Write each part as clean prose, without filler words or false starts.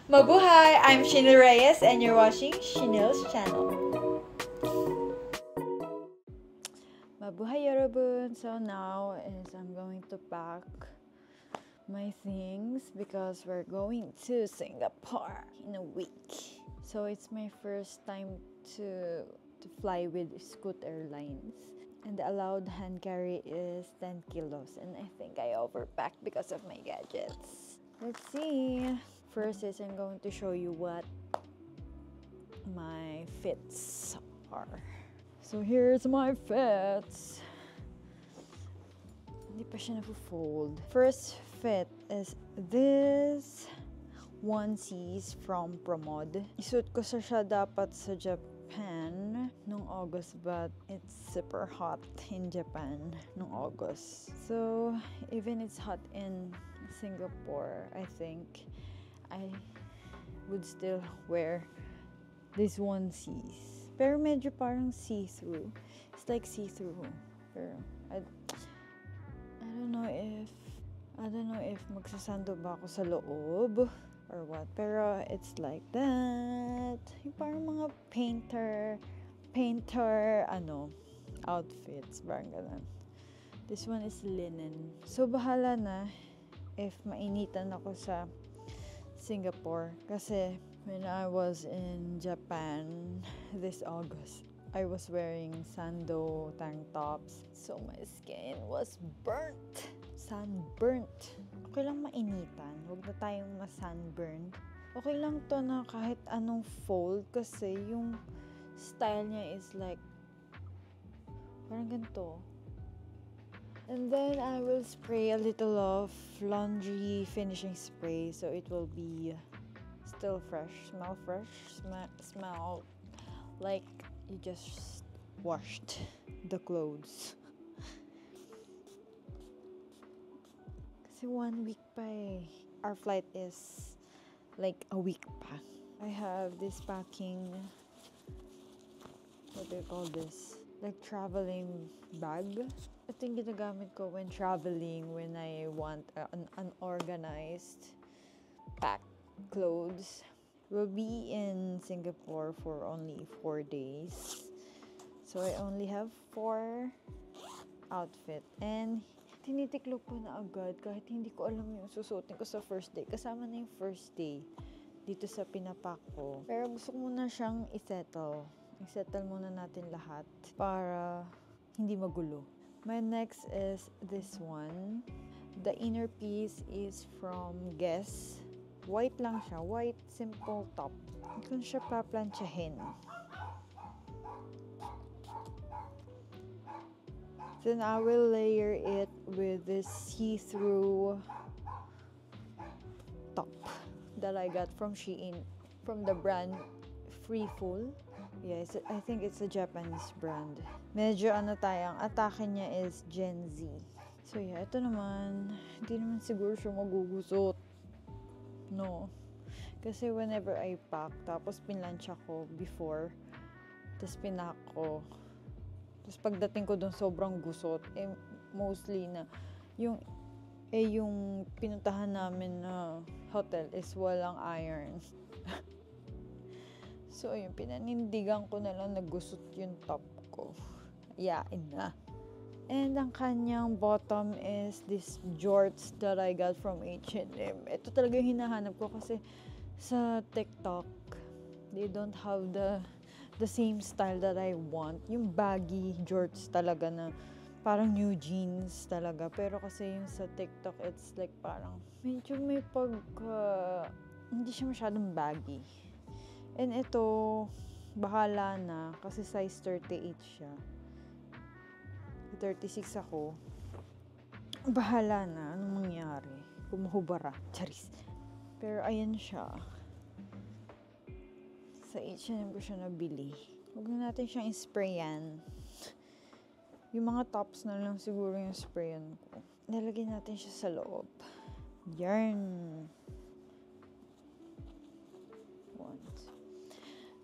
Mabuhay! I'm Shinil Reyes and you're watching Shinil's channel. Mabuhay 여러분! So now is I'm going to pack my things because we're going to Singapore in a week. So it's my first time to fly with Scoot Airlines. And the allowed hand carry is 10 kilos and I think I overpacked because of my gadgets. Let's see. First is I'm going to show you what my fits are. So here's my fits. Hindi pa siya na-fold. First fit is this onesies from Promod. Isuot ko siya dapat sa Japan nung August, but it's super hot in Japan nung August. So even it's hot in Singapore, I think I would still wear these onesies. Pero medyo parang see-through. It's like see-through. Pero I don't know if magsasando ba ako sa loob or what. Pero it's like that. Yung parang mga painter outfits. Parang ganun. This one is linen. So bahala na if mainitan ako sa Singapore. Kasi when I was in Japan this August, I was wearing sando tank tops. So my skin was burnt. Sunburnt. Okay lang mainitan. Huwag na tayong ma-sunburn. Okay lang to na kahit anong fold kasi yung style niya is like parang ganito. And then I will spray a little of laundry finishing spray so it will be still fresh, smell like you just washed the clothes. Kasi 1 week pa eh. Our flight is like a week pa. I have this packing, what do you call this? Like traveling bag. Ito yung ginagamit ko when traveling, when I want an unorganized pack clothes. We'll be in Singapore for only 4 days. So I only have 4 outfit. And tinitiklop ko na agad kahit hindi ko alam yung susuotin ko sa first day. Kasama na yung first day dito sa pinapack ko. Pero gusto ko muna siyang isettle. I-settle muna natin lahat para hindi magulo. My next is this one. The inner piece is from Guess. White lang siya. White, simple top. Hindi ko siya paplansyahin. Then I will layer it with this see-through top that I got from Shein. From the brand Freeful. Yes, I think it's a Japanese brand. Medyo tayo, ang atake niya is Gen Z. So yeah, ito naman, hindi naman siguro siya magugusot. No. Kasi whenever I pack, tapos pinlansya ko before, tapos pinak ko, tapos pagdating ko dun sobrang gusot, mostly na, yung pinuntahan namin na hotel is walang iron. So, yun, pinanindigan ko na lang nagusot yung top ko. Yain na. And ang kanyang bottom is this jorts that I got from H&M. Ito talaga yung hinahanap ko kasi sa TikTok, they don't have the same style that I want. Yung baggy jorts talaga na parang new jeans talaga. Pero kasi yung sa TikTok, it's like parang medyo may hindi siya masyadong baggy. And ito, bahala na kasi size 38 siya. 36 ako. Bahala na anong mangyari. Kumuhubara. Charis. Pero ayan siya. Sa H&M ko siya nabili. Huwag na natin siyang sprayan. Yung mga tops na lang siguro yung sprayan ko. Nalagay natin siya sa loob. Yarn.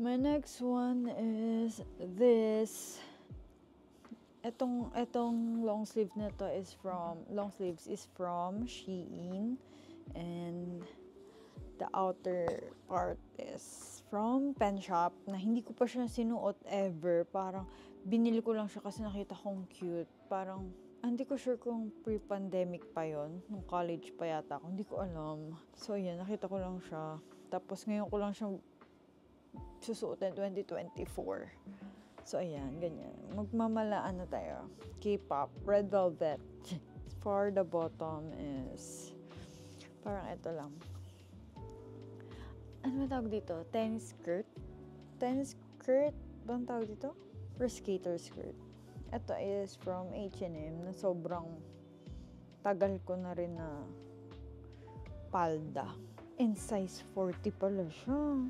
My next one is this. Etong long sleeve nito is from Shein, and The outer part is from Pen Shop na hindi ko pa siya sinuot ever. Parang binili ko lang siya kasi nakita kong cute. Parang hindi ko sure kung pre-pandemic pa yon, nung college pa yata ako, hindi ko alam. So yan, nakita ko lang siya. Tapos ngayon ko lang siyang susuotin 2024. So ayan, ganyan. Magmamalaan na tayo. K-pop, Red Velvet. For the bottom is parang ito lang. Ano ba tawag dito? Tennis skirt? Tennis skirt? Ba ang tawag dito? Or skater skirt? Ito is from H&M na sobrang tagal ko na rin na palda. And size 40 pala siya.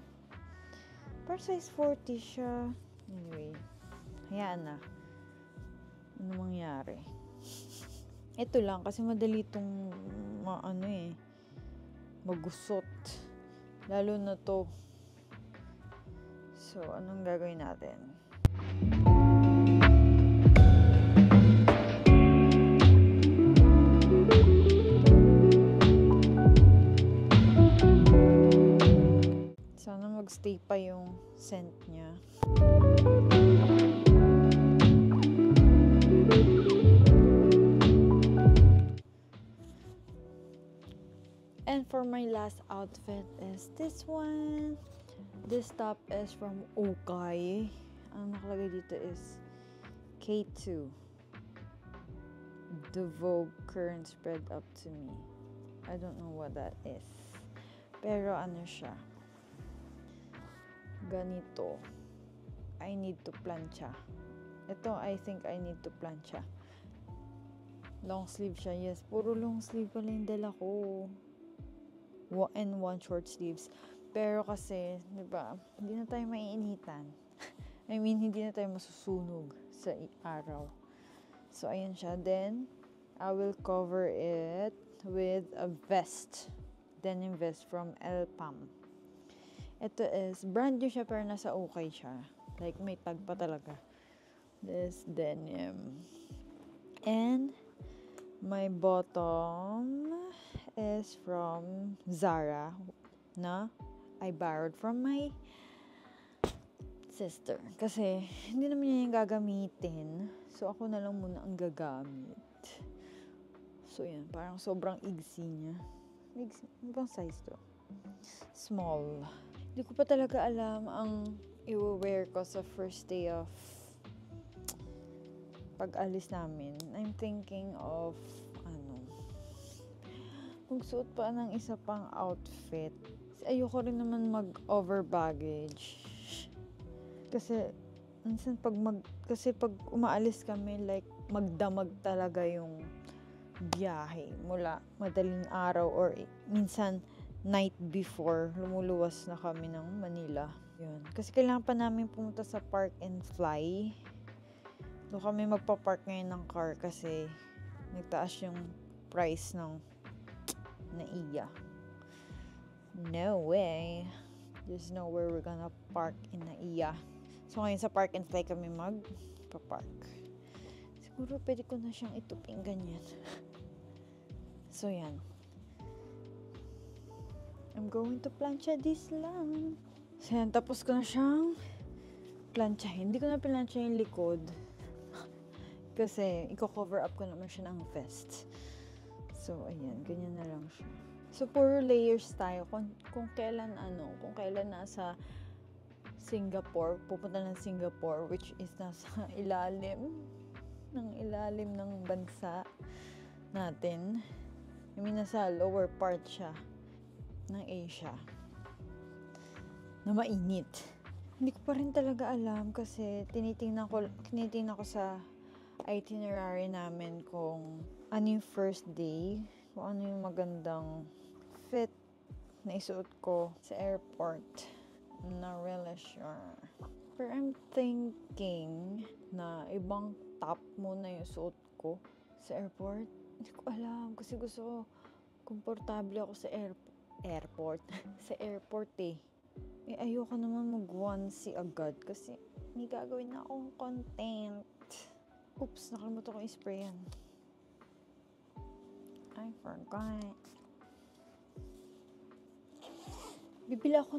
Pero size 40 siya. Anyway, hayaan na. Ano mangyari? Ito lang kasi madali itong magusot. Lalo na to. So, anong gagawin natin? Sana magstay pa yung scent niya. And for my last outfit is this one. This top is from Okay. Ang nakalagay dito is K2. The Vogue current spread up to me. I don't know what that is. Pero ano siya? Ganito. I need to plancha. Ito, I think I need to plancha. Long sleeve siya. Yes, puro long sleeve pala yung dala ko. And one short sleeves. Pero kasi, di ba, hindi na tayo maiinitan. I mean, hindi na tayo masusunog sa araw. So, ayan siya. Then, I will cover it with a vest. Denim vest from Elpam. Ito is, brand new siya pero nasa Okay siya. Like, may tag pa talaga. This denim. And, my bottom is from Zara na I borrowed from my sister. Kasi, hindi naman niya yung gagamitin. So, ako na lang muna ang gagamit. So, yan. Parang sobrang igsi niya. Igsi. Ano bang size to? Small. Hindi ko pa talaga alam ang i-wear ko sa first day of pag-alis namin. I'm thinking of magsuot pa ng isa pang outfit. Ayoko rin naman mag-over baggage. Kasi minsan pag umaalis kami, like magdamag talaga yung biyahe mula madaling araw or minsan night before lumuluwas na kami ng Manila. Yun. Kasi kailangan pa namin pumunta sa Park and Fly. Doon kami magpa-park ngayon ng car kasi nagtaas yung price ng NAIA. No way. There's nowhere we're gonna park in NAIA. So ngayon sa Park and Fly kami magpa-park. Siguro pwede ko na siyang ituping ganyan. So yan. I'm going to plancha this lang. So yan, tapos ko na siyang planchahin. Hindi ko na plancha yung likod. Kasi i-cover up ko naman siya ng vest. So, ayan. Ganyan na lang siya. So, puro layers tayo. Kung kailan nasa Singapore, pupunta ng Singapore, which is nasa ilalim ng bansa natin. I mean, nasa lower part siya ng Asia. Na mainit. Hindi ko pa rin talaga alam kasi tinitingnan ko sa itinerary namin kung ano yung first day, kung ano yung magandang fit na isuot ko sa airport. I'm not really sure. Pero I'm thinking na ibang top muna yung suot ko sa airport. Hindi ko alam kasi gusto ko komportable ako sa airport. sa airport eh. Ayoko naman mag-onesie agad kasi may gagawin na akong content. Oops, nakalimutan ko i-spray yan. I forgot. bibili ako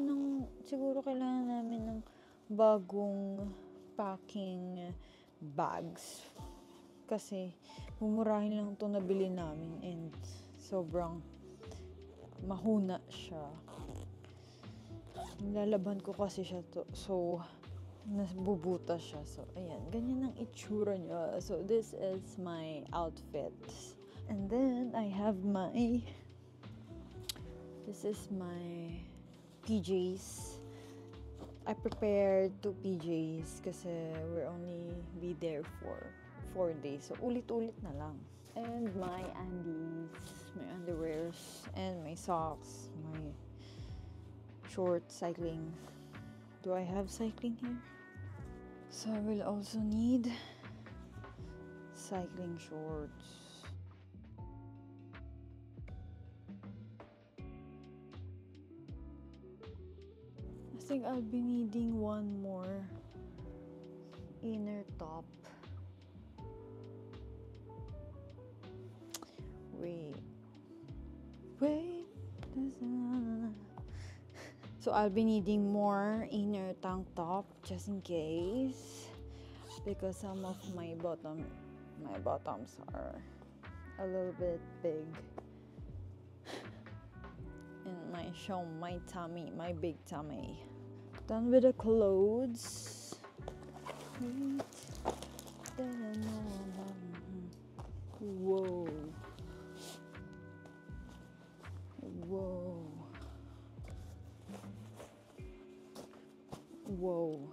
siguro kailangan namin ng bagong packing bags. Kasi, mumurahin lang ito nabili namin and sobrang mahuna siya. Nilalaban ko kasi siya so, nabubuta siya. So, ayan. Ganyan ang itsura niya. So, this is my outfit. And then, this is my PJs. I prepared 2 PJs kasi we're only be there for 4 days. So, ulit-ulit na lang. And my undies, my underwears, and my socks, my short cycling. Do I have cycling here? So, I will also need cycling shorts. I think I'll be needing one more inner top. Wait. So I'll be needing more inner tank top just in case, because some of my bottoms are a little bit big and might show my big tummy. Done with the clothes. Whoa.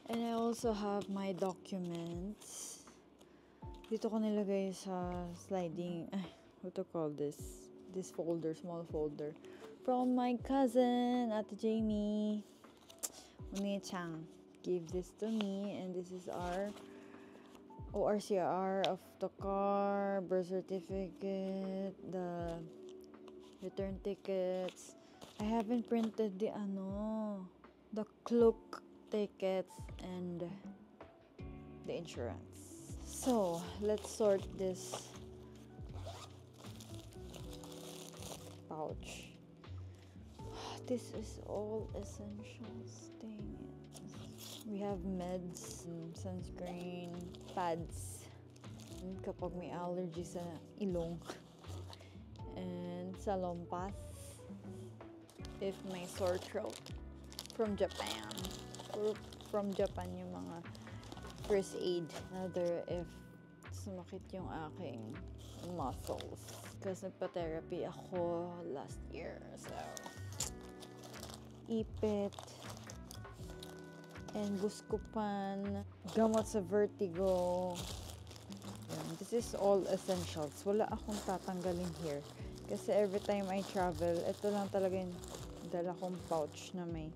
And I also have my documents. Dito ko nilagay sa sliding, what to call this? This folder, small folder. From my cousin, Ate Jamie. Muni Chang gave this to me, and this is our ORCR of the car, birth certificate, the return tickets. I haven't printed the Klook tickets and the insurance. So, let's sort this pouch. This is all essentials. Dang it. We have meds, sunscreen, pads, kapag may allergy sa ilong, and salompas if may sore throat from Japan. From Japan yung mga first aid. Another if sumakit yung aking muscles. Kasi nagpa-therapy ako last year. So, ipit and Buscopan, gamot sa vertigo. This is all essentials. Wala akong tatanggalin here. Kasi every time I travel, ito lang talaga yung dala kong pouch na may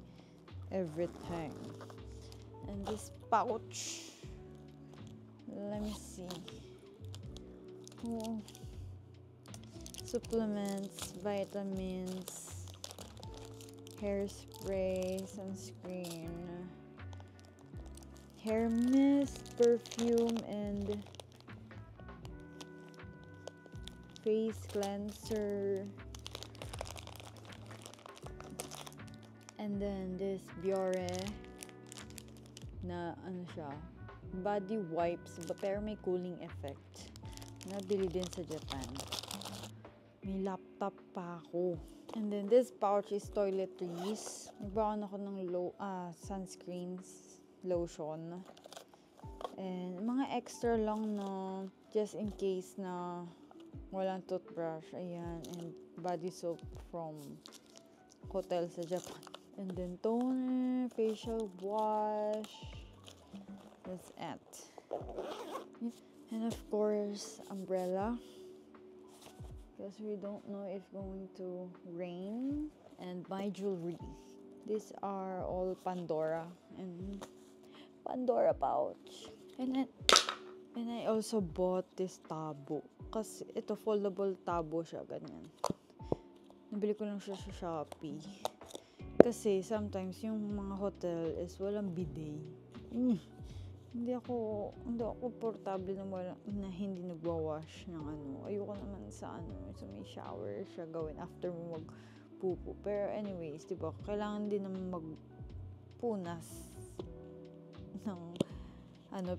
everything. And this pouch, let me see. Supplements, vitamins, hairspray, sunscreen, hair mist, perfume, and face cleanser. And then this Biore na body wipes pero may cooling effect. Nabili din sa Japan. May laptop pa ako. And then this pouch is toiletries. Nagbaon ako ng sunscreens, lotion. And mga extra lang no, just in case na walang toothbrush. Ayan. And body soap from hotel sa Japan. And then toner, facial wash. That's it. And of course, umbrella. Because we don't know if going to rain. And my jewelry. These are all Pandora. And Pandora pouch. And I also bought this tabo. Kasi ito foldable tabo siya, ganyan. Nabili ko lang siya sa Shopee. Kasi sometimes yung mga hotel is walang bidet. Hindi ako komportable na hindi nagwa-wash ng ano. Ayoko naman sa may shower siya gawin after mo magpupo. Pero anyways, 'di ba? Kailangan din naman magpunas ng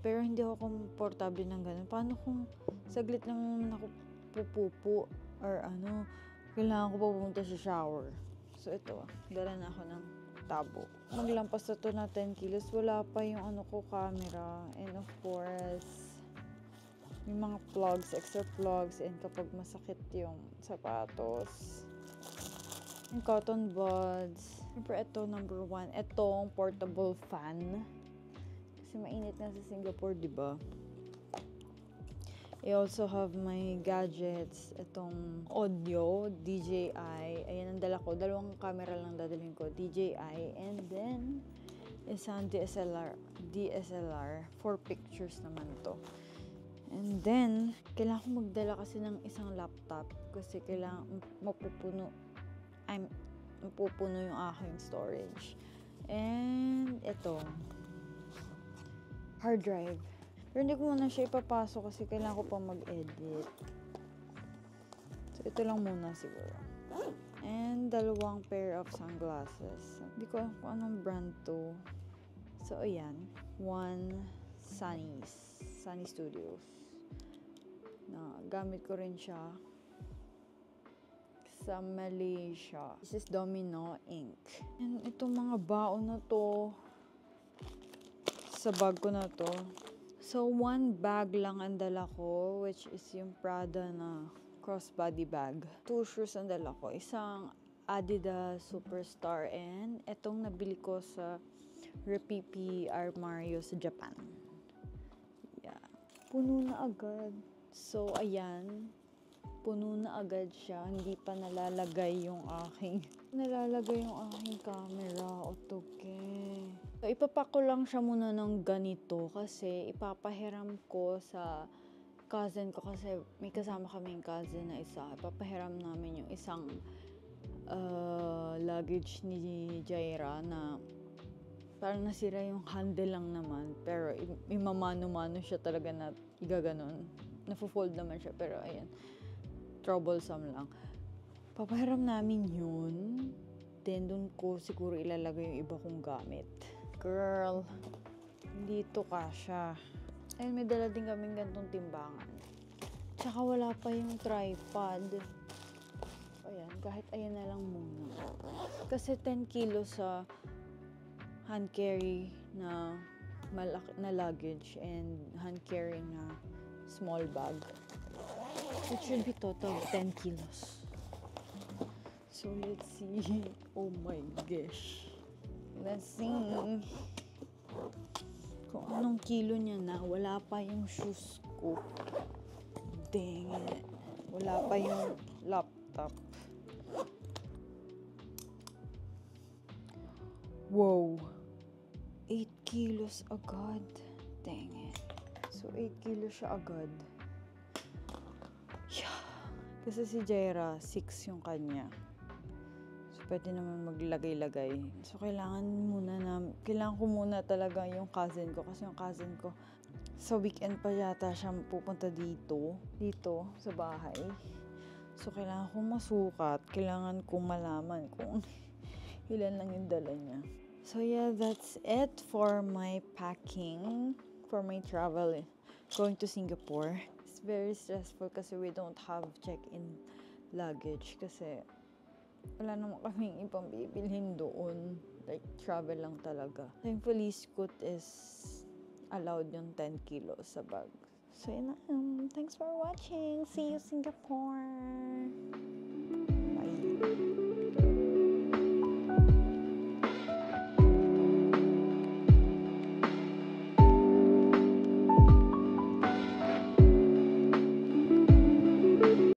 pero hindi ako komportable ng ganun. Paano kung saglit lang ako pupupo or kailangan ko pa pumunta sa shower. So ito, dala na ako ng tabo. Maglampas na to na 10 kilos, wala pa yung camera. And of course, may mga plugs, extra plugs, and kapag masakit yung sapatos, yung cotton buds. Siyempre ito, number 1, itong portable fan. Kasi mainit na sa Singapore, di ba? I also have my gadgets. Itong audio, DJI. Ayan ang dala ko. 2 camera lang dadalhin ko. DJI. And then, isang DSLR. 4 pictures naman to. And then, kailangan ko magdala kasi ng isang laptop. Kasi kailangan mapupuno yung aking storage. And ito, hard drive. Pero hindi ko muna siya ipapasok kasi kailangan ko pa mag-edit. So, ito lang muna siguro. And 2 pair of sunglasses. Hindi ko alam kung anong brand to. So, ayan. 1 Sunny Studios. Gamit ko rin siya sa Malaysia. This is Domino Ink. And itong mga baon na to, sa bag ko na to. So, 1 bag lang ang dala ko, which is yung Prada na crossbody bag. 2 shoes ang dala ko. Isang Adidas Superstar and etong nabili ko sa Repipi Armario sa Japan. Yeah. Puno na agad. So, ayan. Puno na agad siya. Hindi pa nalalagay yung aking camera. Otoke. So, ipapak ko lang siya muna ng ganito kasi ipapahiram ko sa cousin ko kasi may kasama kaming cousin na isa. Ipapahiram namin yung isang luggage ni Jaira na parang nasira yung handle lang naman. Pero imamano-mano siya talaga na igaganon. Nafo-fold naman siya pero ayan, troublesome lang. Papahiram namin yun. Then dun ko siguro ilalagay yung iba kong gamit. Girl, dito kasha. Ayun, may dala din kaming gantong timbangan. Tsaka wala pa yung tripod. Ayan, kahit ayan na lang muna. Kasi 10 kilos sa hand carry na malaki na luggage and hand carry na small bag. It should be total 10 kilos. So let's see. Oh my gosh. Let's see kung anong kilo niya na. Wala pa yung shoes ko. Dang it. Wala pa yung laptop. Wow. 8 kilos agad. Dang it. So 8 kilos siya agad. Yeah. Kasi si Jaira, 6 yung kanya. Pwede naman maglagay-lagay. So, kailangan ko muna talaga yung cousin ko. Kasi yung cousin ko, sa weekend pa yata siya pupunta dito sa bahay. So, kailangan kong masukat. Kailangan kong malaman kung ilan lang yung dala niya. So, yeah, that's it for my packing, for my travel going to Singapore. It's very stressful kasi we don't have check-in luggage kasi wala naman kaming ibang bibilhin doon. Like, travel lang talaga. Thankfully, Scoot is allowed yung 10 kilos sa bag. So, yun na. Thanks for watching. See you, Singapore. Bye.